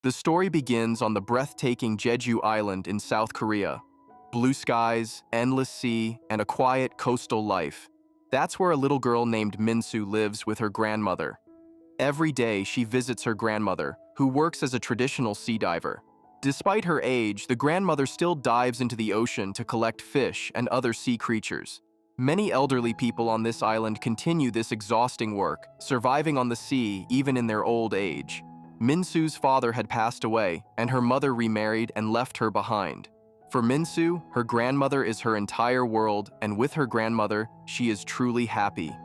The story begins on the breathtaking Jeju Island in South Korea. Blue skies, endless sea, and a quiet coastal life. That's where a little girl named Minsu lives with her grandmother. Every day, she visits her grandmother, who works as a traditional sea diver. Despite her age, the grandmother still dives into the ocean to collect fish and other sea creatures. Many elderly people on this island continue this exhausting work, surviving on the sea even in their old age. Minsu's father had passed away, and her mother remarried and left her behind. For Minsu, her grandmother is her entire world, and with her grandmother, she is truly happy.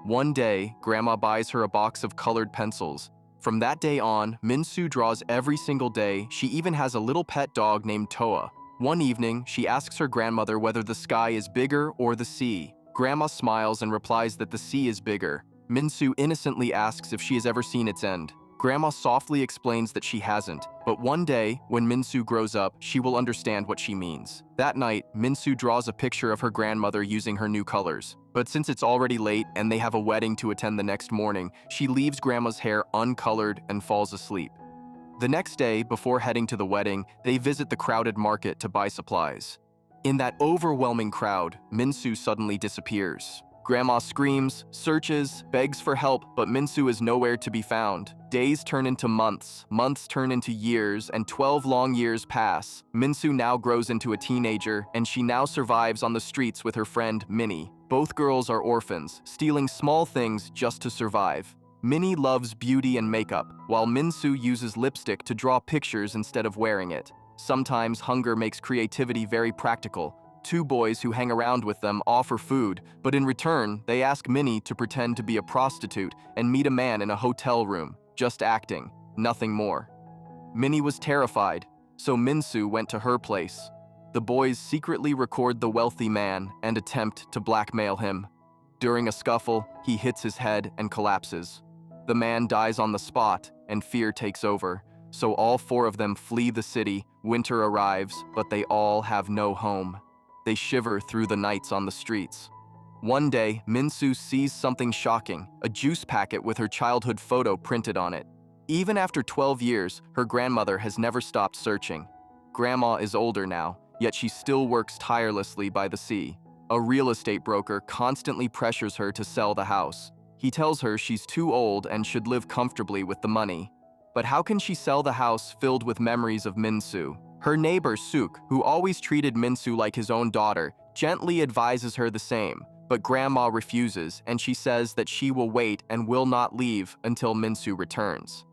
One day, Grandma buys her a box of colored pencils. From that day on, Minsu draws every single day. She even has a little pet dog named Toa. One evening, she asks her grandmother whether the sky is bigger or the sea. Grandma smiles and replies that the sea is bigger. Minsu innocently asks if she has ever seen its end. Grandma softly explains that she hasn't, but one day, when Minsu grows up, she will understand what she means. That night, Minsu draws a picture of her grandmother using her new colors. But since it's already late and they have a wedding to attend the next morning, she leaves Grandma's hair uncolored and falls asleep. The next day, before heading to the wedding, they visit the crowded market to buy supplies. In that overwhelming crowd, Minsu suddenly disappears. Grandma screams, searches, begs for help, but Minsu is nowhere to be found. Days turn into months, months turn into years, and 12 long years pass. Minsu now grows into a teenager, and she now survives on the streets with her friend Minnie. Both girls are orphans, stealing small things just to survive. Minnie loves beauty and makeup, while Minsu uses lipstick to draw pictures instead of wearing it. Sometimes hunger makes creativity very practical. Two boys who hang around with them offer food, but in return, they ask Minnie to pretend to be a prostitute and meet a man in a hotel room, just acting, nothing more. Minnie was terrified, so Minsu went to her place. The boys secretly record the wealthy man and attempt to blackmail him. During a scuffle, he hits his head and collapses. The man dies on the spot, and fear takes over, so all four of them flee the city. Winter arrives, but they all have no home. They shiver through the nights on the streets. One day, Minsu sees something shocking, a juice packet with her childhood photo printed on it. Even after 12 years, her grandmother has never stopped searching. Grandma is older now, yet she still works tirelessly by the sea. A real estate broker constantly pressures her to sell the house. He tells her she's too old and should live comfortably with the money. But how can she sell the house filled with memories of Minsu? Her neighbor, Suk, who always treated Minsu like his own daughter, gently advises her the same, but Grandma refuses, and she says that she will wait and will not leave until Minsu returns.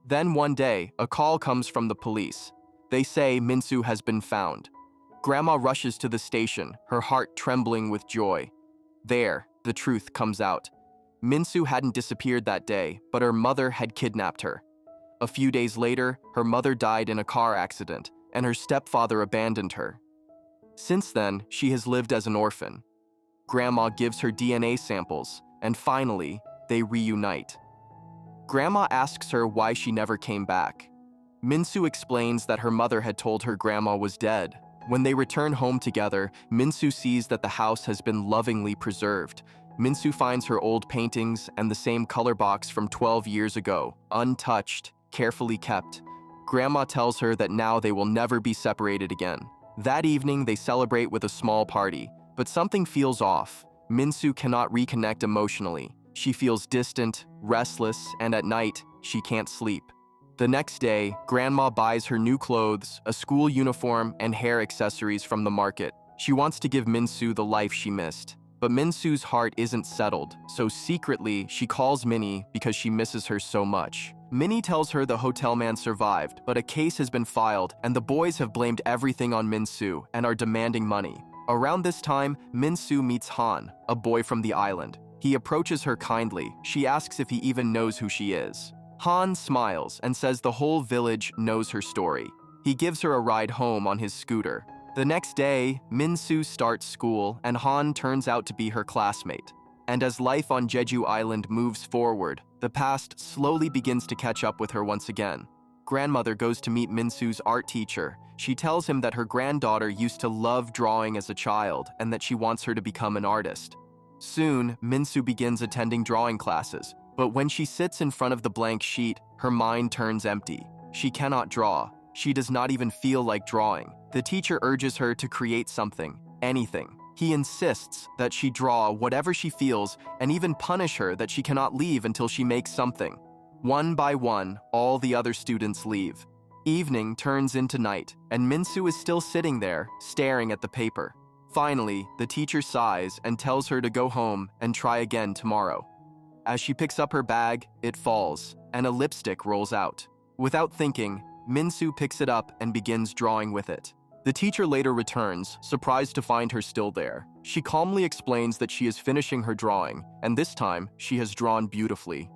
Then one day, a call comes from the police. They say Minsu has been found. Grandma rushes to the station, her heart trembling with joy. There, the truth comes out. Minsu hadn't disappeared that day, but her mother had kidnapped her. A few days later, her mother died in a car accident, and her stepfather abandoned her. Since then, she has lived as an orphan. Grandma gives her DNA samples, and finally, they reunite. Grandma asks her why she never came back. Minsu explains that her mother had told her grandma was dead. When they return home together, Minsu sees that the house has been lovingly preserved. Minsu finds her old paintings and the same color box from 12 years ago, untouched, carefully kept. Grandma tells her that now they will never be separated again. That evening, they celebrate with a small party, but something feels off. Minsu cannot reconnect emotionally. She feels distant, restless, and at night, she can't sleep. The next day, Grandma buys her new clothes, a school uniform, and hair accessories from the market. She wants to give Minsu the life she missed. But Minsu's heart isn't settled, so secretly, she calls Minnie because she misses her so much. Minnie tells her the hotel man survived, but a case has been filed, and the boys have blamed everything on Minsu and are demanding money. Around this time, Minsu meets Han, a boy from the island. He approaches her kindly. She asks if he even knows who she is. Han smiles and says the whole village knows her story. He gives her a ride home on his scooter. The next day, Minsu starts school, and Han turns out to be her classmate. And as life on Jeju Island moves forward, the past slowly begins to catch up with her once again. Grandmother goes to meet Minsu's art teacher. She tells him that her granddaughter used to love drawing as a child and that she wants her to become an artist. Soon, Minsu begins attending drawing classes, but when she sits in front of the blank sheet, her mind turns empty. She cannot draw. She does not even feel like drawing. The teacher urges her to create something, anything. He insists that she draw whatever she feels and even punish her that she cannot leave until she makes something. One by one, all the other students leave. Evening turns into night, and Minsu is still sitting there, staring at the paper. Finally, the teacher sighs and tells her to go home and try again tomorrow. As she picks up her bag, it falls, and a lipstick rolls out. Without thinking, Minsu picks it up and begins drawing with it. The teacher later returns, surprised to find her still there. She calmly explains that she is finishing her drawing, and this time, she has drawn beautifully.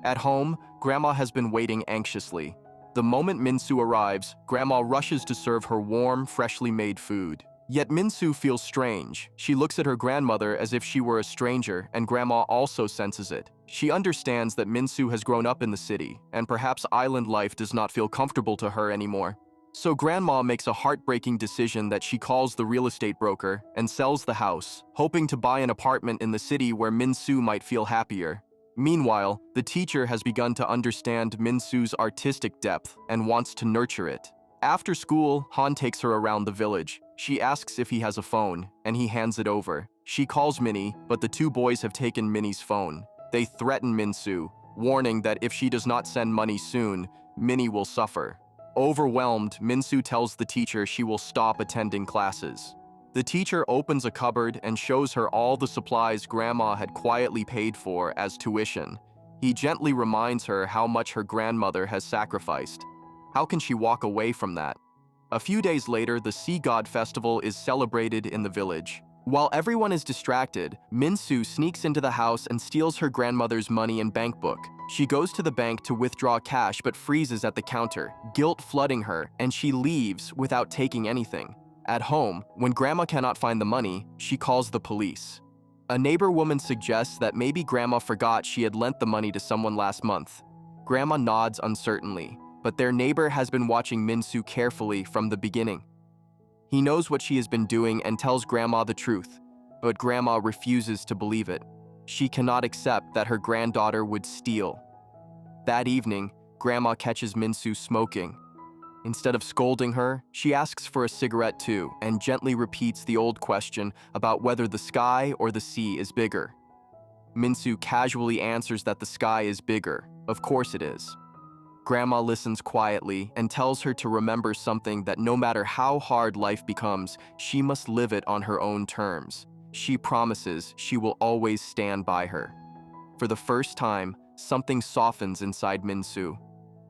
At home, Grandma has been waiting anxiously. The moment Minsu arrives, Grandma rushes to serve her warm, freshly made food. Yet Minsu feels strange. She looks at her grandmother as if she were a stranger, and Grandma also senses it. She understands that Minsu has grown up in the city, and perhaps island life does not feel comfortable to her anymore. So Grandma makes a heartbreaking decision that she calls the real estate broker and sells the house, hoping to buy an apartment in the city where Minsu might feel happier. Meanwhile, the teacher has begun to understand Minsu's artistic depth and wants to nurture it. After school, Han takes her around the village. She asks if he has a phone, and he hands it over. She calls Minnie, but the two boys have taken Minnie's phone. They threaten Minsu, warning that if she does not send money soon, Minnie will suffer. Overwhelmed, Minsu tells the teacher she will stop attending classes. The teacher opens a cupboard and shows her all the supplies Grandma had quietly paid for as tuition. He gently reminds her how much her grandmother has sacrificed. How can she walk away from that? A few days later, the Sea God Festival is celebrated in the village. While everyone is distracted, Minsu sneaks into the house and steals her grandmother's money and bank book. She goes to the bank to withdraw cash but freezes at the counter, guilt flooding her, and she leaves without taking anything. At home, when Grandma cannot find the money, she calls the police. A neighbor woman suggests that maybe Grandma forgot she had lent the money to someone last month. Grandma nods uncertainly, but their neighbor has been watching Minsu carefully from the beginning. He knows what she has been doing and tells Grandma the truth, but Grandma refuses to believe it. She cannot accept that her granddaughter would steal. That evening, Grandma catches Minsu smoking. Instead of scolding her, she asks for a cigarette too and gently repeats the old question about whether the sky or the sea is bigger. Minsu casually answers that the sky is bigger. Of course it is. Grandma listens quietly and tells her to remember something, that no matter how hard life becomes, she must live it on her own terms. She promises she will always stand by her. For the first time, something softens inside Minsu.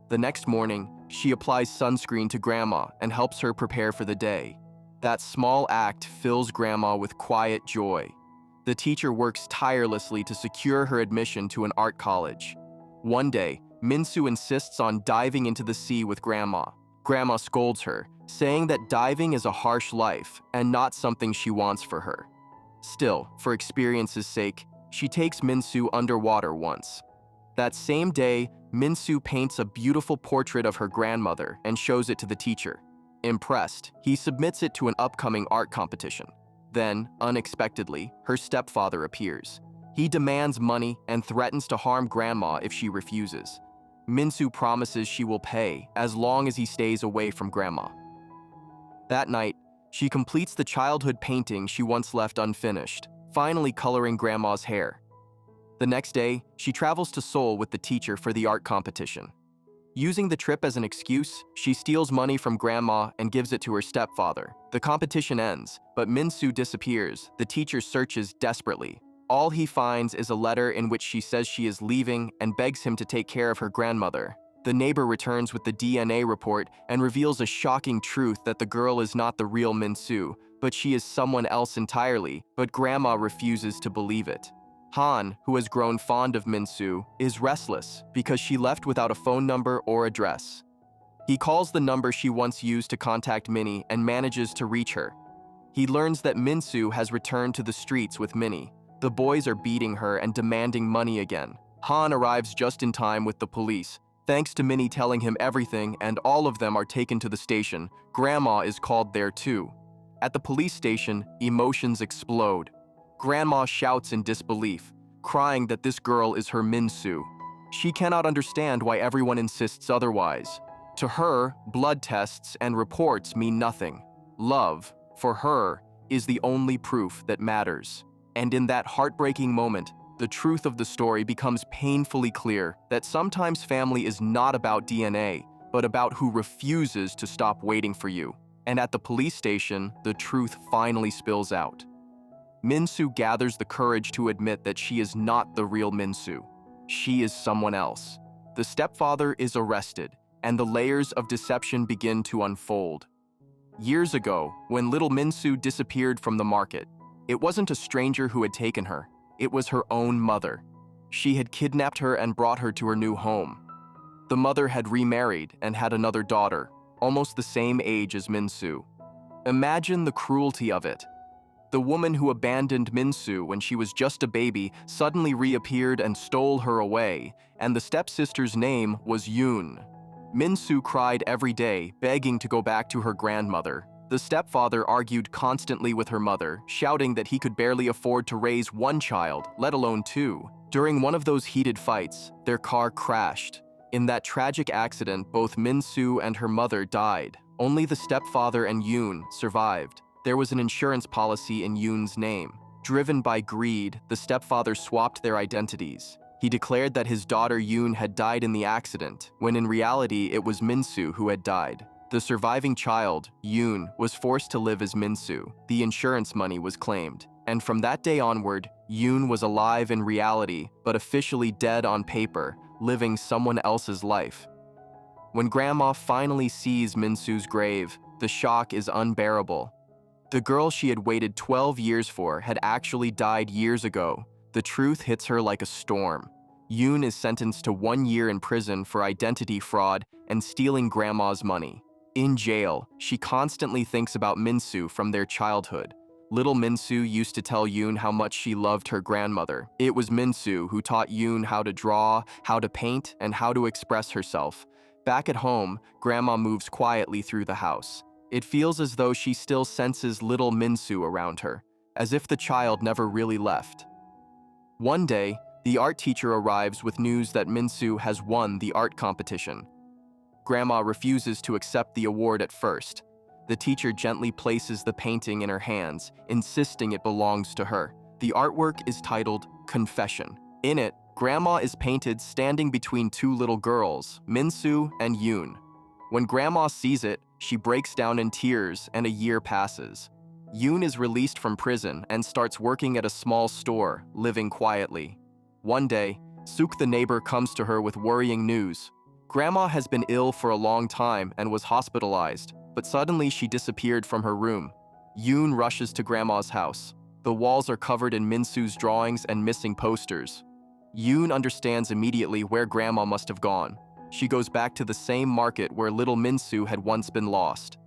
The next morning, she applies sunscreen to Grandma and helps her prepare for the day. That small act fills Grandma with quiet joy. The teacher works tirelessly to secure her admission to an art college. One day, Minsu insists on diving into the sea with Grandma. Grandma scolds her, saying that diving is a harsh life and not something she wants for her. Still, for experience's sake, she takes Minsu underwater once. That same day, Minsu paints a beautiful portrait of her grandmother and shows it to the teacher. Impressed, he submits it to an upcoming art competition. Then, unexpectedly, her stepfather appears. He demands money and threatens to harm Grandma if she refuses. Minsu promises she will pay as long as he stays away from Grandma. That night, she completes the childhood painting she once left unfinished, finally coloring Grandma's hair. The next day, she travels to Seoul with the teacher for the art competition. Using the trip as an excuse, she steals money from Grandma and gives it to her stepfather. The competition ends, but Minsu disappears. The teacher searches desperately. All he finds is a letter in which she says she is leaving and begs him to take care of her grandmother. The neighbor returns with the DNA report and reveals a shocking truth, that the girl is not the real Minsu, but she is someone else entirely, but Grandma refuses to believe it. Han, who has grown fond of Minsu, is restless because she left without a phone number or address. He calls the number she once used to contact Minnie and manages to reach her. He learns that Minsu has returned to the streets with Minnie. The boys are beating her and demanding money again. Han arrives just in time with the police. Thanks to Minnie telling him everything, and all of them are taken to the station. Grandma is called there too. At the police station, emotions explode. Grandma shouts in disbelief, crying that this girl is her Minsu. She cannot understand why everyone insists otherwise. To her, blood tests and reports mean nothing. Love, for her, is the only proof that matters. And in that heartbreaking moment, the truth of the story becomes painfully clear that sometimes family is not about DNA, but about who refuses to stop waiting for you. And at the police station, the truth finally spills out. Minsu gathers the courage to admit that she is not the real Minsu. She is someone else. The stepfather is arrested, and the layers of deception begin to unfold. Years ago, when little Minsu disappeared from the market, it wasn't a stranger who had taken her. It was her own mother. She had kidnapped her and brought her to her new home. The mother had remarried and had another daughter, almost the same age as Minsu. Imagine the cruelty of it. The woman who abandoned Minsu when she was just a baby suddenly reappeared and stole her away, and the stepsister's name was Yoon. Minsu cried every day, begging to go back to her grandmother. The stepfather argued constantly with her mother, shouting that he could barely afford to raise one child, let alone two. During one of those heated fights, their car crashed. In that tragic accident, both Minsu and her mother died. Only the stepfather and Yoon survived. There was an insurance policy in Yoon's name. Driven by greed, the stepfather swapped their identities. He declared that his daughter Yoon had died in the accident, when in reality it was Minsu who had died. The surviving child, Yoon, was forced to live as Minsu. The insurance money was claimed. And from that day onward, Yoon was alive in reality, but officially dead on paper, living someone else's life. When Grandma finally sees Minsu's grave, the shock is unbearable. The girl she had waited 12 years for had actually died years ago. The truth hits her like a storm. Yoon is sentenced to 1 year in prison for identity fraud and stealing Grandma's money. In jail, she constantly thinks about Minsu from their childhood. Little Minsu used to tell Yoon how much she loved her grandmother. It was Minsu who taught Yoon how to draw, how to paint, and how to express herself. Back at home, Grandma moves quietly through the house. It feels as though she still senses little Minsu around her, as if the child never really left. One day, the art teacher arrives with news that Minsu has won the art competition. Grandma refuses to accept the award at first. The teacher gently places the painting in her hands, insisting it belongs to her. The artwork is titled Confession. In it, Grandma is painted standing between two little girls, Minsu and Yoon. When Grandma sees it, she breaks down in tears and a year passes. Yoon is released from prison and starts working at a small store, living quietly. One day, Suk the neighbor comes to her with worrying news. Grandma has been ill for a long time and was hospitalized, but suddenly she disappeared from her room. Yoon rushes to Grandma's house. The walls are covered in Minsu's drawings and missing posters. Yoon understands immediately where Grandma must have gone. She goes back to the same market where little Minsu had once been lost.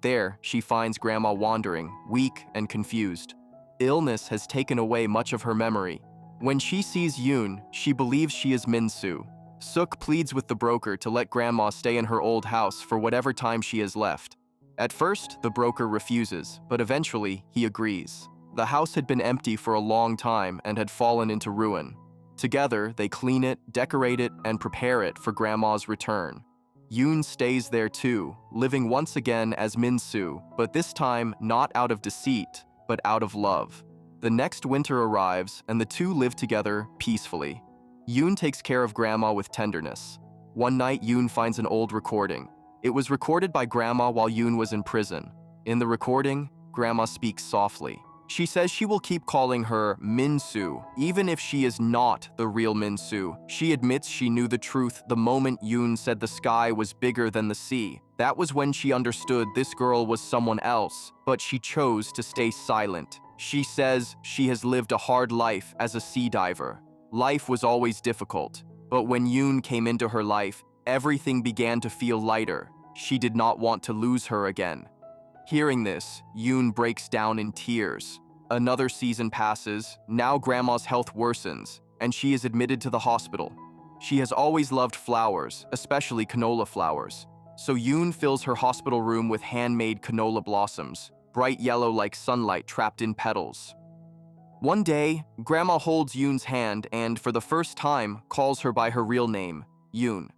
There, she finds Grandma wandering, weak and confused. Illness has taken away much of her memory. When she sees Yoon, she believes she is Minsu. Suk pleads with the broker to let Grandma stay in her old house for whatever time she has left. At first, the broker refuses, but eventually, he agrees. The house had been empty for a long time and had fallen into ruin. Together, they clean it, decorate it, and prepare it for Grandma's return. Yoon stays there too, living once again as Minsu, but this time not out of deceit, but out of love. The next winter arrives, and the two live together peacefully. Yoon takes care of Grandma with tenderness. One night, Yoon finds an old recording. It was recorded by Grandma while Yoon was in prison. In the recording, Grandma speaks softly. She says she will keep calling her Minsu, even if she is not the real Minsu. She admits she knew the truth the moment Yoon said the sky was bigger than the sea. That was when she understood this girl was someone else, but she chose to stay silent. She says she has lived a hard life as a sea diver. Life was always difficult, but when Yoon came into her life, everything began to feel lighter. She did not want to lose her again. Hearing this, Yoon breaks down in tears. Another season passes. Now Grandma's health worsens, and she is admitted to the hospital. She has always loved flowers, especially canola flowers. So Yoon fills her hospital room with handmade canola blossoms, bright yellow like sunlight trapped in petals. One day, Grandma holds Yoon's hand and, for the first time, calls her by her real name, Yoon.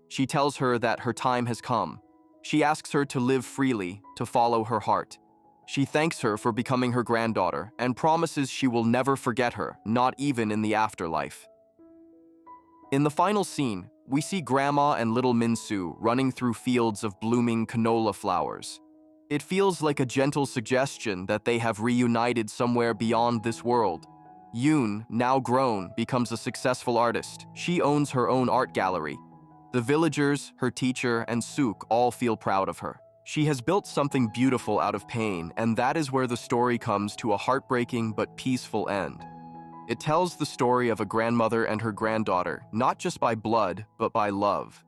She tells her that her time has come. She asks her to live freely, to follow her heart. She thanks her for becoming her granddaughter and promises she will never forget her, not even in the afterlife. In the final scene, we see Grandma and little Minsu running through fields of blooming canola flowers. It feels like a gentle suggestion that they have reunited somewhere beyond this world. Yoon, now grown, becomes a successful artist. She owns her own art gallery. The villagers, her teacher, and Suk all feel proud of her. She has built something beautiful out of pain, and that is where the story comes to a heartbreaking but peaceful end. It tells the story of a grandmother and her granddaughter, not just by blood, but by love.